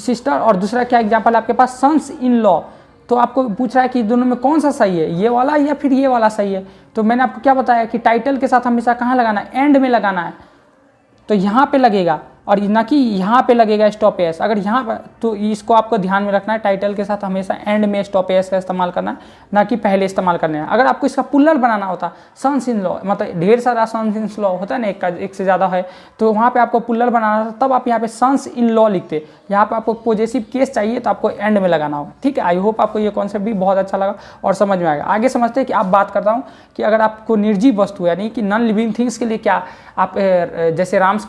सिस्टर, और दूसरा क्या एग्जाम्पल आपके पास? Sons in law. तो आपको पूछ रहा है कि दोनों में कौन सा सही है, ये वाला या फिर ये वाला सही है? तो मैंने आपको क्या बताया कि टाइटल के साथ हमेशा कहाँ लगाना है? एंड में लगाना है। तो यहाँ पे लगेगा और ना कि यहाँ पे लगेगा स्टॉप एस। अगर यहाँ पर, तो इसको आपको ध्यान में रखना है, टाइटल के साथ हमेशा एंड में स्टॉप एस का इस्तेमाल करना है, ना कि पहले इस्तेमाल करना है। अगर आपको इसका पुलर बनाना होता, सन्स इन लॉ, मतलब ढेर सारा सन्स इन लॉ होता है ना, एक से ज़्यादा है, तो वहाँ पे आपको पुलर बनाना था, तब आप यहाँ पे सन्स इन लॉ लिखते। यहाँ पे आपको पॉजेसिव केस चाहिए तो आपको एंड में लगाना होगा। ठीक है, आई होप आपको ये कॉन्सेप्ट भी बहुत अच्छा लगा और समझ में आएगा। आगे समझते हैं कि आप बात करता हूँ कि अगर आपको निर्जीव वस्तु यानी कि नॉन लिविंग थिंग्स के लिए क्या आप जैसे राम्स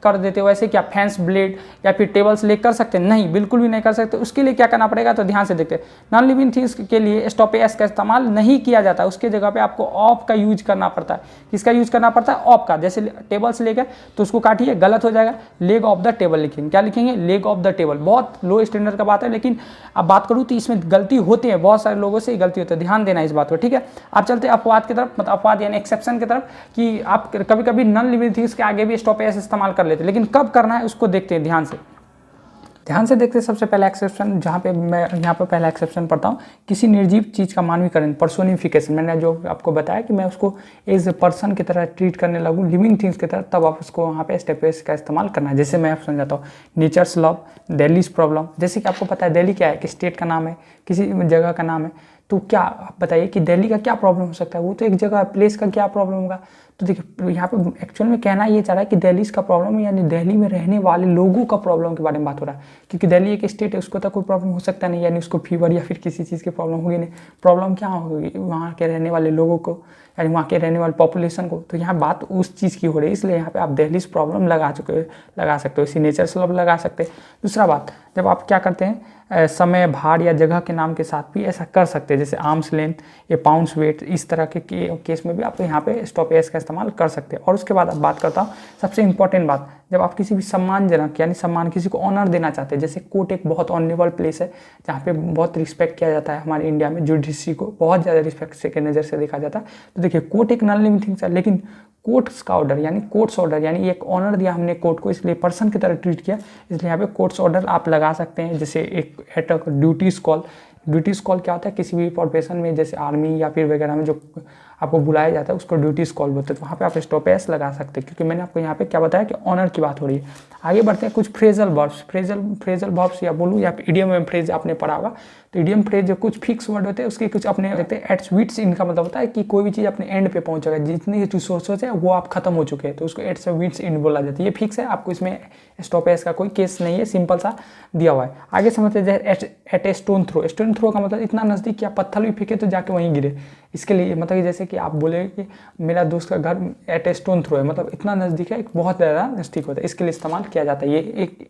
कर देते हो, वैसे क्या फैंस, ब्लेड या फिर टेबल्स ले कर सकते हैं? नहीं, बिल्कुल भी नहीं कर सकते। उसके लिए क्या करना पड़ेगा, तो ध्यान से देखते हैं। नॉन लिविंग थिंग्स के लिए स्टॉप एस का इस्तेमाल नहीं किया जाता, उसके जगह पे आपको ऑफ का यूज करना पड़ता है। किसका यूज करना पड़ता है? ऑफ का। जैसे टेबल्स लेकर तो उसको काटिए, गलत हो जाएगा, लेग ऑफ द टेबल लिखेंगे। क्या लिखेंगे? Leg of the table. बहुत लो स्टैंडर्ड का बात है, लेकिन अब बात करूँ तो इसमें गलती होती है, बहुत सारे लोगों से गलती होती है, ध्यान देना इस बात को। ठीक है, आप चलते हैं अपवाद की तरफ, मतलब अपवाद यानी एक्सेप्शन की तरफ, कि आप कभी कभी नॉन लिविंग थिंग्स के आगे भी स्टॉप एस इस्तेमाल कर लेते हैं, लेकिन कब करना है उसको देखते हैं ध्यान से देखते हैं। सबसे पहला एक्सेप्शन, जहाँ पे मैं यहाँ पे पहला एक्सेप्शन पढ़ता हूँ, किसी निर्जीव चीज़ का मानवीकरण, पर्सोनिफिकेशन। मैंने जो आपको बताया कि मैं उसको एज ए पर्सन की तरह ट्रीट करने लगूँ, लिविंग थिंग्स की तरह, तब आप उसको वहाँ पे स्टॉप एस का इस्तेमाल करना है। जैसे मैं आपको समझाता हूँ, नेचर्स लव, दिल्लीज प्रॉब्लम। जैसे कि आपको पता है दिल्ली क्या है, कि स्टेट का नाम है, किसी जगह का नाम है। तो क्या आप बताइए कि दिल्ली का क्या प्रॉब्लम हो सकता है? वो तो एक जगह प्लेस का क्या प्रॉब्लम होगा? तो देखिए यहाँ पे एक्चुअल में कहना ये चाह रहा है कि दिल्ली का प्रॉब्लम यानी दिल्ली में रहने वाले लोगों का प्रॉब्लम के बारे में बात हो रहा है, क्योंकि दिल्ली एक स्टेट है, उसको तो कोई प्रॉब्लम हो सकता नहीं, यानी उसको फीवर या फिर किसी चीज़ की प्रॉब्लम होगी नहीं। प्रॉब्लम क्या होगी? वहाँ के रहने वाले लोगों को, यानी वहाँ के रहने वाले पॉपुलेशन को। तो यहाँ बात उस चीज़ की हो रही है, इसलिए यहाँ पे आप दिल्ली प्रॉब्लम लगा सकते हो, इसी नेचर से लगा सकते हैं। दूसरा बात, जब आप क्या करते हैं, समय, भार या जगह के नाम के साथ भी ऐसा कर सकते हैं, जैसे आर्म्स लेंथ या पाउंड्स वेट, इस तरह के केस में भी आप यहाँ पे स्टॉप एस का इस्तेमाल कर सकते हैं। और उसके बाद अब बात करता हूँ सबसे इंपॉर्टेंट बात, जब आप किसी भी सम्मानजनक यानी सम्मान, किसी को ऑनर देना चाहते हैं, जैसे कोर्ट एक बहुत ऑनरेबल प्लेस है जहाँ पे बहुत रिस्पेक्ट किया जाता है। हमारे इंडिया में जुडिशरी को बहुत ज़्यादा रिस्पेक्ट से के नज़र से देखा जाता है। तो देखिए कोर्ट एक नॉन लिविंग थिंग्स है, लेकिन कोर्ट्स का ऑर्डर यानी कोर्ट्स ऑर्डर, यानी एक ऑनर दिया हमने कोर्ट को, इसलिए पर्सन की तरह ट्रीट किया, इसलिए यहाँ पे कोर्ट्स ऑर्डर आप लगा सकते हैं। जैसे एक at duty's call, duty's call क्या होता है? किसी भी प्रोफेशन में जैसे आर्मी या फिर वगैरह में जो आपको बुलाया जाता है उसको ड्यूटीज़ कॉल बोलते हैं। तो वहाँ पे आप स्टॉप एस लगा सकते हैं, क्योंकि मैंने आपको यहाँ पे क्या बताया कि ऑनर की बात हो रही है। आगे बढ़ते हैं, कुछ फ्रेजल वर्ब्स, फ्रेजल वर्ब्स या बोलूँ या इडियम एंड फ्रेज आपने पढ़ा होगा। तो इडियम फ्रेज जो कुछ फिक्स वर्ड होते हैं उसके कुछ अपने होते हैं। एट्स विट्स, इनका मतलब होता है कि कोई भी चीज़ अपने एंड पे पहुँचेगा, जितनी रिसोर्सेज है वो आप खत्म हो चुके हैं, तो उसको एट्स विट्स एंड बोला जाता है। ये फिक्स है, आपको इसमें स्टॉप एस का कोई केस नहीं है, सिंपल सा दिया हुआ है। आगे समझते हैं at a stone throw. Stone throw का मतलब इतना नज़दीक कि आप पत्थर भी फेंके तो जाके वहीं गिरे। इसके लिए मतलब जैसे कि आप बोले कि मेरा दोस्त का घर एट ए स्टोन थ्रो है, मतलब इतना नज़दीक है, बहुत ज़्यादा नज़दीक होता है, इसके लिए इस्तेमाल किया जाता है। ये एक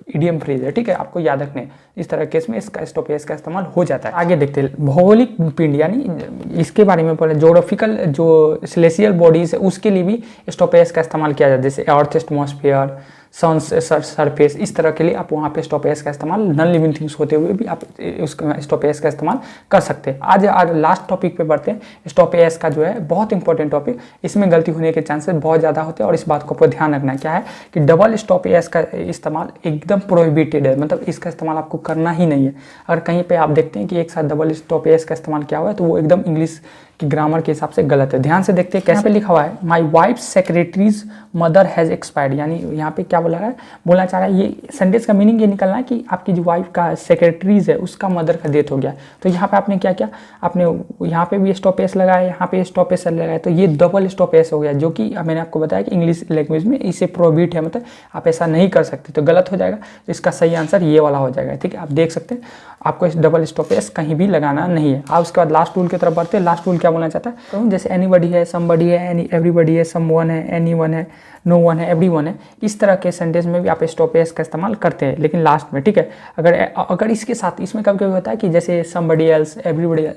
इडियम फ्रेज है, ठीक है, आपको याद रखने। इस तरह केस में इसका स्टॉप एस का इस्तेमाल हो जाता है। आगे देखते हैं भौगोलिक पिंड, यानी इसके बारे में पहले ज्योग्राफिकल जो सेलेसियल बॉडीज है उसके लिए भी स्टॉप एस का इस्तेमाल किया जाता है, जैसे अर्थ, एटमॉस्फेयर, सन सरफेस, इस तरह के लिए आप वहाँ पे स्टॉप एस का इस्तेमाल नॉन लिविंग थिंग्स होते हुए भी आप उसका स्टॉप एस का इस्तेमाल कर सकते हैं। आज लास्ट टॉपिक पे बढ़ते हैं। स्टॉप एस का जो है बहुत इंपॉर्टेंट टॉपिक, इसमें गलती होने के चांसेस बहुत ज़्यादा होते हैं और इस बात को आपको ध्यान रखना है। क्या है कि डबल स्टॉप एस का इस्तेमाल एकदम प्रोहिबिटेड है, मतलब इसका इस्तेमाल आपको करना ही नहीं है। अगर कहीं पर आप देखते हैं कि एक साथ डबल स्टॉप एस का इस्तेमाल किया हुआ है तो वो एकदम इंग्लिश कि ग्रामर के हिसाब से गलत है। ध्यान से देखते हैं कैसे पे लिखा हुआ है, my wife secretaries mother has expired, यानी यहाँ पे क्या क्या बोला है, बोलना चाह रहा है, ये सेंटेंस का मीनिंग ये निकलना है कि आपकी जो वाइफ का सेक्रेटरीज है उसका मदर का डेथ हो गया। तो यहाँ पे आपने क्या किया, आपने यहाँ पे भी स्टॉप एस लगाया, यहाँ पे स्टॉप एस लगाया, तो ये डबल स्टॉप एस हो गया, जो कि मैंने आपको बताया कि इंग्लिश लैंग्वेज में इसे प्रोहिबिट है, मतलब आप ऐसा नहीं कर सकते, तो गलत हो जाएगा। तो इसका सही आंसर ये वाला हो जाएगा। ठीक है, आप देख सकते हैं आपको इस डबल स्टॉप एस कहीं भी लगाना नहीं है। आप उसके बाद लास्ट टूल की तरफ बढ़ते हैं। लास्ट टूल क्या बोलना चाहता है, तो जैसे एनीबडी है, समबडी है, एवरीबडी है, समवन है, एनीवन है, नो वन है, एवरीवन है, इस तरह के सेंटेंस में भी आप स्टॉप एस का इस्तेमाल करते हैं, लेकिन लास्ट में। ठीक है, अगर इसके साथ इसमें कभी कभी होता है कि जैसे somebody else, everybody,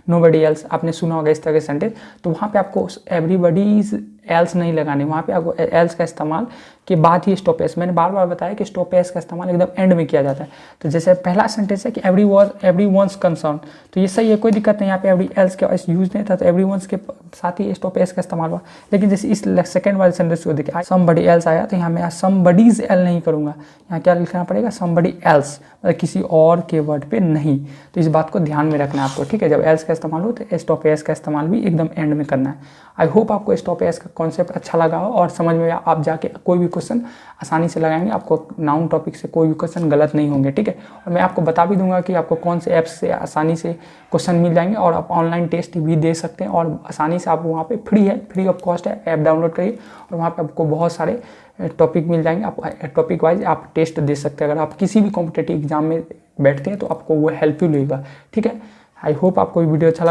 nobody else, आपने सुना होगा इस तरह के सेंटेंस, तो वहाँ पे आपको एवरीबडीज एल्स नहीं लगाने, वहाँ पे आपको एल्स का इस्तेमाल के बाद ही स्टॉप एस। मैंने बार बार बताया कि स्टॉप एस का इस्तेमाल एकदम एंड में किया जाता है। तो जैसे पहला सेंटेंस है कि एवरी वंस कंसर्न, तो ये सही है, कोई दिक्कत नहीं, यहाँ पे एवरी एल्स के यूज नहीं था, तो एवरी वंस के साथ ही स्टॉप एस का इस्तेमाल हुआ। लेकिन जैसे इस सेकंड वाले सेंटेंस को देखिए, समबडी एल्स आया, तो यहाँ मैं समबडीज एल नहीं करूँगा, यहाँ क्या लिखना पड़ेगा, समबडी एल्स, मतलब किसी और के वर्ड पे नहीं। तो इस बात को ध्यान में रखना है आपको। ठीक है, जब एल्स का इस्तेमाल हो तो स्टॉप एस का इस्तेमाल भी एकदम एंड में करना है। आई होप आपको स्टॉप एस का कॉन्सेप्ट अच्छा लगा हो और समझ में आप जाके कोई भी क्वेश्चन आसानी से लगाएंगे, आपको नाउन टॉपिक से कोई भी क्वेश्चन गलत नहीं होंगे। ठीक है, और मैं आपको बता भी दूंगा कि आपको कौन से ऐप्स से आसानी से क्वेश्चन मिल जाएंगे, और आप ऑनलाइन टेस्ट भी दे सकते हैं, और आसानी से आप वहाँ पे फ्री है, फ्री ऑफ कॉस्ट है, ऐप डाउनलोड करिए और वहाँ पे आपको बहुत सारे टॉपिक मिल जाएंगे। आप टॉपिक वाइज आप टेस्ट दे सकते हैं। अगर आप किसी भी कॉम्पिटेटिव एग्जाम में बैठते हैं तो आपको वो हेल्पफुल होगा। ठीक है, आई होप आपको वीडियो अच्छा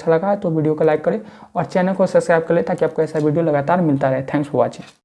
लगा है तो वीडियो को लाइक करें और चैनल को सब्सक्राइब कर ले ताकि आपको ऐसा वीडियो लगातार मिलता रहे। Thanks for watching.